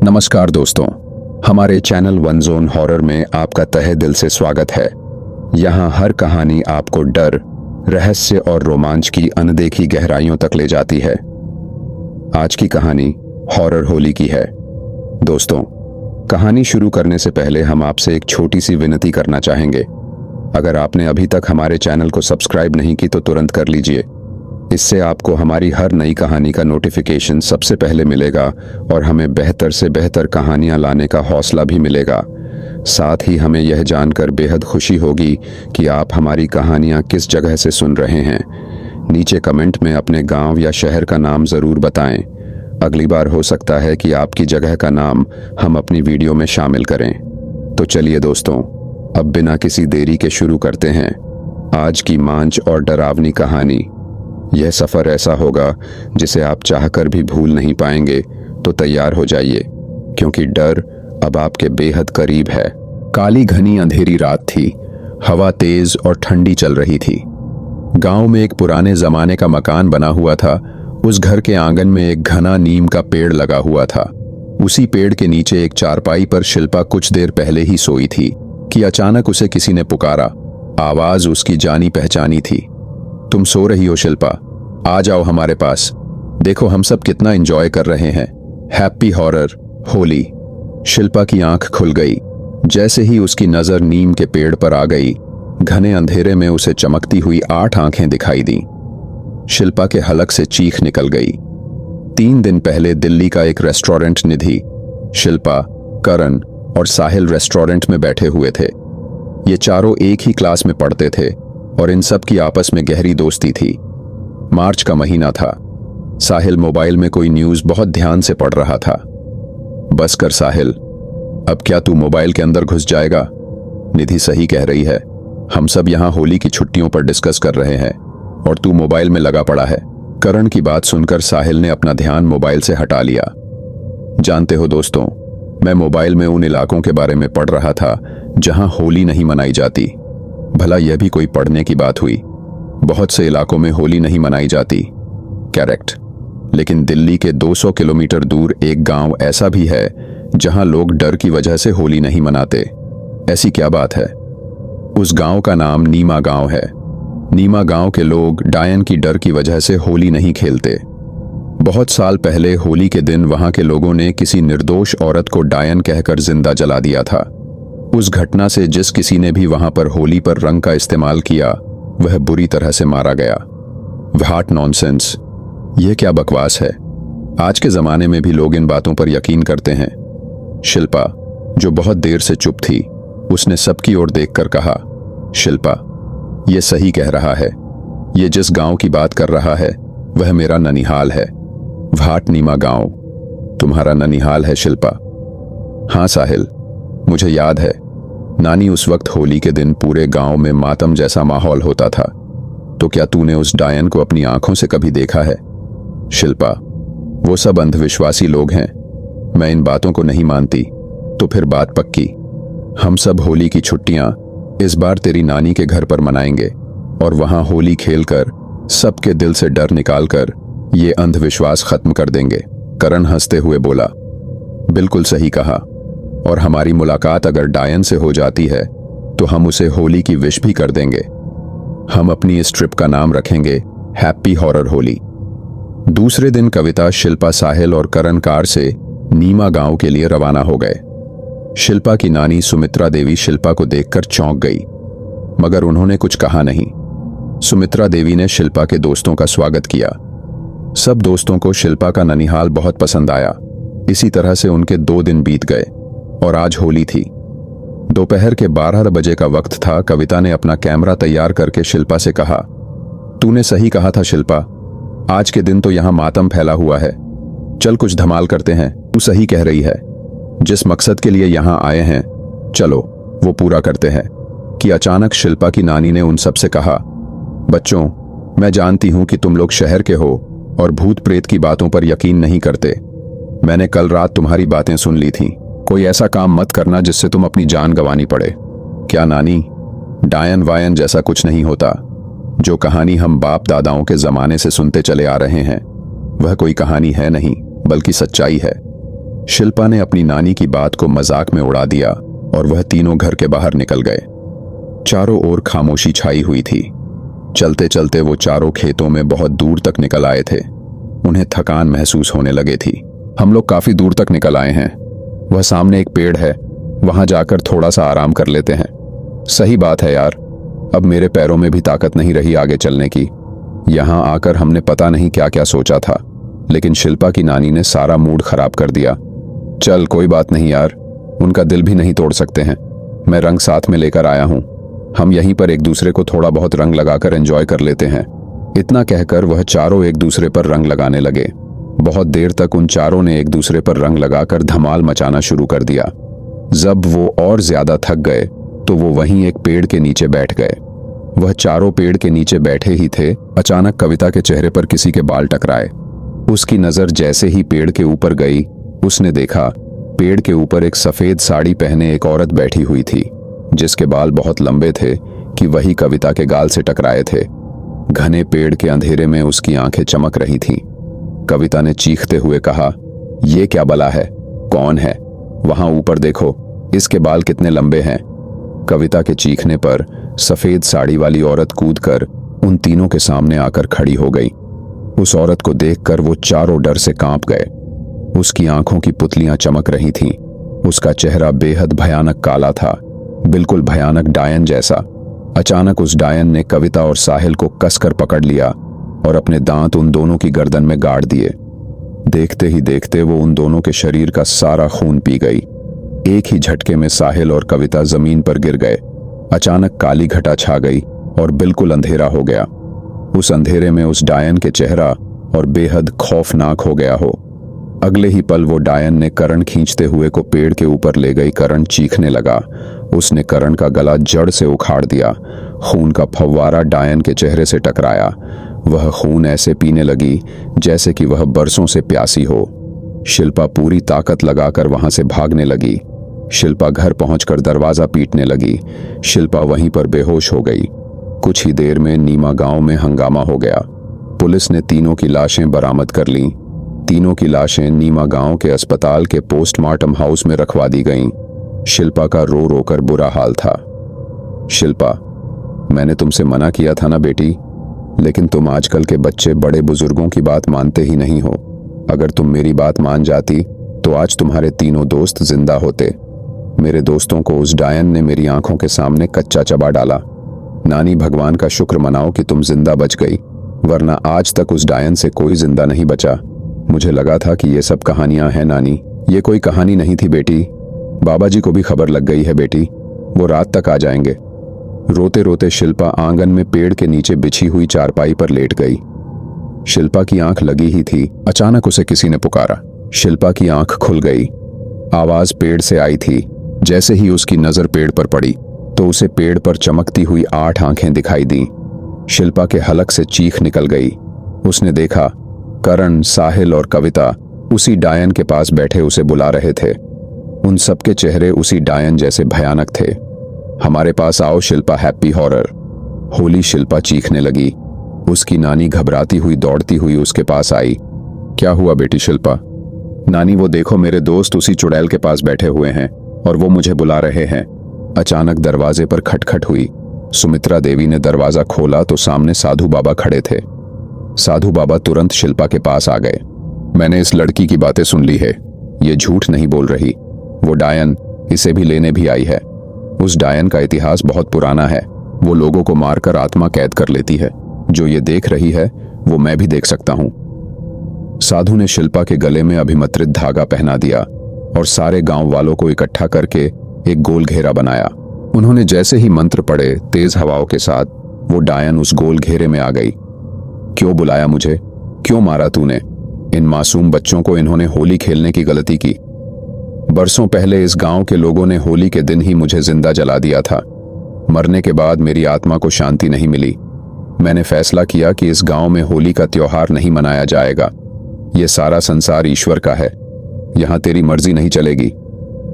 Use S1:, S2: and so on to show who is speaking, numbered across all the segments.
S1: नमस्कार दोस्तों, हमारे चैनल वन जोन हॉरर में आपका तहे दिल से स्वागत है। यहाँ हर कहानी आपको डर, रहस्य और रोमांच की अनदेखी गहराइयों तक ले जाती है। आज की कहानी हॉरर होली की है। दोस्तों, कहानी शुरू करने से पहले हम आपसे एक छोटी सी विनती करना चाहेंगे। अगर आपने अभी तक हमारे चैनल को सब्सक्राइब नहीं की तो तुरंत कर लीजिए। इससे आपको हमारी हर नई कहानी का नोटिफिकेशन सबसे पहले मिलेगा और हमें बेहतर से बेहतर कहानियां लाने का हौसला भी मिलेगा। साथ ही हमें यह जानकर बेहद खुशी होगी कि आप हमारी कहानियां किस जगह से सुन रहे हैं। नीचे कमेंट में अपने गांव या शहर का नाम ज़रूर बताएं। अगली बार हो सकता है कि आपकी जगह का नाम हम अपनी वीडियो में शामिल करें। तो चलिए दोस्तों, अब बिना किसी देरी के शुरू करते हैं आज की मांच और डरावनी कहानी। यह सफर ऐसा होगा जिसे आप चाहकर भी भूल नहीं पाएंगे। तो तैयार हो जाइए, क्योंकि डर अब आपके बेहद करीब है। काली घनी अंधेरी रात थी। हवा तेज और ठंडी चल रही थी। गांव में एक पुराने जमाने का मकान बना हुआ था। उस घर के आंगन में एक घना नीम का पेड़ लगा हुआ था। उसी पेड़ के नीचे एक चारपाई पर शिल्पा कुछ देर पहले ही सोई थी कि अचानक उसे किसी ने पुकारा। आवाज उसकी जानी पहचानी थी। तुम सो रही हो शिल्पा? आ जाओ हमारे पास। देखो हम सब कितना एंजॉय कर रहे हैं। Happy horror Holi. शिल्पा की आंख खुल गई। जैसे ही उसकी नजर नीम के पेड़ पर आ गई, घने अंधेरे में उसे चमकती हुई 8 आंखें दिखाई दी। शिल्पा के हलक से चीख निकल गई। 3 दिन पहले दिल्ली का एक रेस्टोरेंट निधि, शिल्पा, करण और साहिल रेस्टोरेंट में बैठे हुए थे। ये चारों एक ही क्लास में पढ़ते थे और इन सब की आपस में गहरी दोस्ती थी। मार्च का महीना था। साहिल मोबाइल में कोई न्यूज़ बहुत ध्यान से पढ़ रहा था। बस कर साहिल, अब क्या तू मोबाइल के अंदर घुस जाएगा? निधि सही कह रही है। हम सब यहाँ होली की छुट्टियों पर डिस्कस कर रहे हैं और तू मोबाइल में लगा पड़ा है। करण की बात सुनकर साहिल ने अपना ध्यान मोबाइल से हटा लिया। जानते हो दोस्तों, मैं मोबाइल में उन इलाकों के बारे में पढ़ रहा था जहां होली नहीं मनाई जाती। भला यह भी कोई पढ़ने की बात हुई? बहुत से इलाकों में होली नहीं मनाई जाती, करेक्ट। लेकिन दिल्ली के 200 किलोमीटर दूर एक गांव ऐसा भी है जहां लोग डर की वजह से होली नहीं मनाते। ऐसी क्या बात है? उस गांव का नाम नीमा गांव है। नीमा गांव के लोग डायन की डर की वजह से होली नहीं खेलते। बहुत साल पहले होली के दिन वहां के लोगों ने किसी निर्दोष औरत को डायन कहकर जिंदा जला दिया था। उस घटना से जिस किसी ने भी वहां पर होली पर रंग का इस्तेमाल किया, वह बुरी तरह से मारा गया। What nonsense! यह क्या बकवास है? आज के जमाने में भी लोग इन बातों पर यकीन करते हैं। शिल्पा, जो बहुत देर से चुप थी, उसने सबकी ओर देखकर कहा, शिल्पा, यह सही कह रहा है। यह जिस गांव की बात कर रहा है वह मेरा ननिहाल है। व्हाट नीमा गांव तुम्हारा ननिहाल है शिल्पा? हाँ साहिल, मुझे याद है। नानी, उस वक्त होली के दिन पूरे गांव में मातम जैसा माहौल होता था। तो क्या तूने उस डायन को अपनी आंखों से कभी देखा है? शिल्पा, वो सब अंधविश्वासी लोग हैं। मैं इन बातों को नहीं मानती। तो फिर बात पक्की। हम सब होली की छुट्टियां इस बार तेरी नानी के घर पर मनाएंगे और वहां होली खेलकर सबके दिल से डर निकालकर ये अंधविश्वास खत्म कर देंगे। करण हंसते हुए बोला, बिल्कुल सही कहा। और हमारी मुलाकात अगर डायन से हो जाती है तो हम उसे होली की विश भी कर देंगे। हम अपनी इस ट्रिप का नाम रखेंगे हैप्पी हॉरर होली। दूसरे दिन कविता, शिल्पा, साहिल और करण कार से नीमा गांव के लिए रवाना हो गए। शिल्पा की नानी सुमित्रा देवी शिल्पा को देखकर चौंक गई, मगर उन्होंने कुछ कहा नहीं। सुमित्रा देवी ने शिल्पा के दोस्तों का स्वागत किया। सब दोस्तों को शिल्पा का ननिहाल बहुत पसंद आया। इसी तरह से उनके 2 दिन बीत गए और आज होली थी। दोपहर के 12 बजे का वक्त था। कविता ने अपना कैमरा तैयार करके शिल्पा से कहा, तूने सही कहा था शिल्पा, आज के दिन तो यहां मातम फैला हुआ है। चल कुछ धमाल करते हैं। तू सही कह रही है। जिस मकसद के लिए यहां आए हैं, चलो वो पूरा करते हैं। कि अचानक शिल्पा की नानी ने उन सब से कहा, बच्चों, मैं जानती हूं कि तुम लोग शहर के हो और भूत प्रेत की बातों पर यकीन नहीं करते। मैंने कल रात तुम्हारी बातें सुन ली थीं। कोई ऐसा काम मत करना जिससे तुम अपनी जान गंवानी पड़े। क्या नानी, डायन वायन जैसा कुछ नहीं होता। जो कहानी हम बाप दादाओं के जमाने से सुनते चले आ रहे हैं, वह कोई कहानी है नहीं, बल्कि सच्चाई है। शिल्पा ने अपनी नानी की बात को मजाक में उड़ा दिया और वह तीनों घर के बाहर निकल गए। चारों ओर खामोशी छाई हुई थी। चलते चलते वो चारों खेतों में बहुत दूर तक निकल आए थे। उन्हें थकान महसूस होने लगे थी। हम लोग काफी दूर तक निकल आए हैं। वह सामने एक पेड़ है, वहां जाकर थोड़ा सा आराम कर लेते हैं। सही बात है यार, अब मेरे पैरों में भी ताकत नहीं रही आगे चलने की। यहां आकर हमने पता नहीं क्या क्या सोचा था, लेकिन शिल्पा की नानी ने सारा मूड खराब कर दिया। चल कोई बात नहीं यार, उनका दिल भी नहीं तोड़ सकते हैं। मैं रंग साथ में लेकर आया हूं। हम यहीं पर एक दूसरे को थोड़ा बहुत रंग लगाकर एंजॉय कर लेते हैं। इतना कहकर वह चारों एक दूसरे पर रंग लगाने लगे। बहुत देर तक उन चारों ने एक दूसरे पर रंग लगाकर धमाल मचाना शुरू कर दिया। जब वो और ज्यादा थक गए तो वो वहीं एक पेड़ के नीचे बैठ गए। वह चारों पेड़ के नीचे बैठे ही थे, अचानक कविता के चेहरे पर किसी के बाल टकराए। उसकी नजर जैसे ही पेड़ के ऊपर गई, उसने देखा पेड़ के ऊपर एक सफेद साड़ी पहने एक औरत बैठी हुई थी, जिसके बाल बहुत लंबे थे कि वही कविता के गाल से टकराए थे। घने पेड़ के अंधेरे में उसकी आंखें चमक रही थीं। कविता ने चीखते हुए कहा, ये क्या बला है? कौन है? वहां ऊपर देखो, इसके बाल कितने लंबे हैं। कविता के चीखने पर सफेद साड़ी वाली औरत कूदकर उन तीनों के सामने आकर खड़ी हो गई। उस औरत को देखकर वो चारों डर से कांप गए। उसकी आंखों की पुतलियां चमक रही थीं। उसका चेहरा बेहद भयानक काला था, बिल्कुल भयानक डायन जैसा। अचानक उस डायन ने कविता और साहिल को कसकर पकड़ लिया और अपने दांत उन दोनों की गर्दन में गाड़ दिए। देखते ही देखते वो उन दोनों के शरीर का सारा खून पी गई। एक ही झटके में साहिल और कविता जमीन पर गिर गए। अचानक काली घटा छा गई और बिल्कुल अंधेरा हो गया। उस अंधेरे में उस डायन के चेहरा और बेहद खौफनाक हो गया हो। अगले ही पल वो डायन ने करण खींचते हुए को पेड़ के ऊपर ले गई। करण चीखने लगा। उसने करण का गला जड़ से उखाड़ दिया। खून का फव्वारा डायन के चेहरे से टकराया। वह खून ऐसे पीने लगी जैसे कि वह बरसों से प्यासी हो। शिल्पा पूरी ताकत लगाकर वहां से भागने लगी। शिल्पा घर पहुंचकर दरवाजा पीटने लगी। शिल्पा वहीं पर बेहोश हो गई। कुछ ही देर में नीमा गांव में हंगामा हो गया। पुलिस ने तीनों की लाशें बरामद कर लीं। तीनों की लाशें नीमा गांव के अस्पताल के पोस्टमार्टम हाउस में रखवा दी गईं। शिल्पा का रो रो कर बुरा हाल था। शिल्पा, मैंने तुमसे मना किया था ना बेटी, लेकिन तुम आजकल के बच्चे बड़े बुजुर्गों की बात मानते ही नहीं हो। अगर तुम मेरी बात मान जाती तो आज तुम्हारे तीनों दोस्त जिंदा होते। मेरे दोस्तों को उस डायन ने मेरी आंखों के सामने कच्चा चबा डाला। नानी, भगवान का शुक्र मनाओ कि तुम जिंदा बच गई, वरना आज तक उस डायन से कोई जिंदा नहीं बचा। मुझे लगा था कि ये सब कहानियां हैं नानी, ये कोई कहानी नहीं थी बेटी। बाबा जी को भी खबर लग गई है बेटी, वो रात तक आ जाएंगे। रोते रोते शिल्पा आंगन में पेड़ के नीचे बिछी हुई चारपाई पर लेट गई। शिल्पा की आंख लगी ही थी, अचानक उसे किसी ने पुकारा। शिल्पा की आंख खुल गई। आवाज पेड़ से आई थी। जैसे ही उसकी नजर पेड़ पर पड़ी तो उसे पेड़ पर चमकती हुई 8 आंखें दिखाई दी। शिल्पा के हलक से चीख निकल गई। उसने देखा करण, साहिल और कविता उसी डायन के पास बैठे उसे बुला रहे थे। उन सबके चेहरे उसी डायन जैसे भयानक थे। हमारे पास आओ शिल्पा, हैप्पी हॉरर। होली शिल्पा चीखने लगी। उसकी नानी घबराती हुई दौड़ती हुई उसके पास आई। क्या हुआ बेटी शिल्पा? नानी, वो देखो मेरे दोस्त उसी चुड़ैल के पास बैठे हुए हैं और वो मुझे बुला रहे हैं। अचानक दरवाजे पर खटखट हुई। सुमित्रा देवी ने दरवाजा खोला तो सामने साधु बाबा खड़े थे। साधु बाबा तुरंत शिल्पा के पास आ गए। मैंने इस लड़की की बातें सुन ली है, ये झूठ नहीं बोल रही। वो डायन इसे भी लेने भी आई है। उस डायन का इतिहास बहुत पुराना है। वो लोगों को मारकर आत्मा कैद कर लेती है। जो ये देख रही है वो मैं भी देख सकता हूं। साधु ने शिल्पा के गले में अभिमंत्रित धागा पहना दिया और सारे गांव वालों को इकट्ठा करके एक गोल घेरा बनाया। उन्होंने जैसे ही मंत्र पढ़े, तेज हवाओं के साथ वो डायन उस गोल घेरे में आ गई। क्यों बुलाया मुझे? क्यों मारा तूने? इन मासूम बच्चों को इन्होंने होली खेलने की गलती की। बरसों पहले इस गांव के लोगों ने होली के दिन ही मुझे जिंदा जला दिया था। मरने के बाद मेरी आत्मा को शांति नहीं मिली। मैंने फैसला किया कि इस गांव में होली का त्योहार नहीं मनाया जाएगा। ये सारा संसार ईश्वर का है, यहां तेरी मर्जी नहीं चलेगी।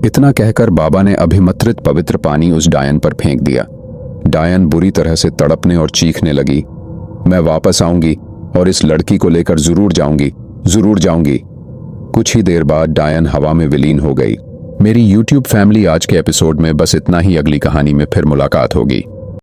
S1: इतना कहकर बाबा ने अभिमंत्रित पवित्र पानी उस डायन पर फेंक दिया। डायन बुरी तरह से तड़पने और चीखने लगी। मैं वापस आऊंगी और इस लड़की को लेकर जरूर जाऊंगी, जरूर जाऊंगी। कुछ ही देर बाद डायन हवा में विलीन हो गई। मेरी YouTube फैमिली, आज के एपिसोड में बस इतना ही। अगली कहानी में फिर मुलाकात होगी।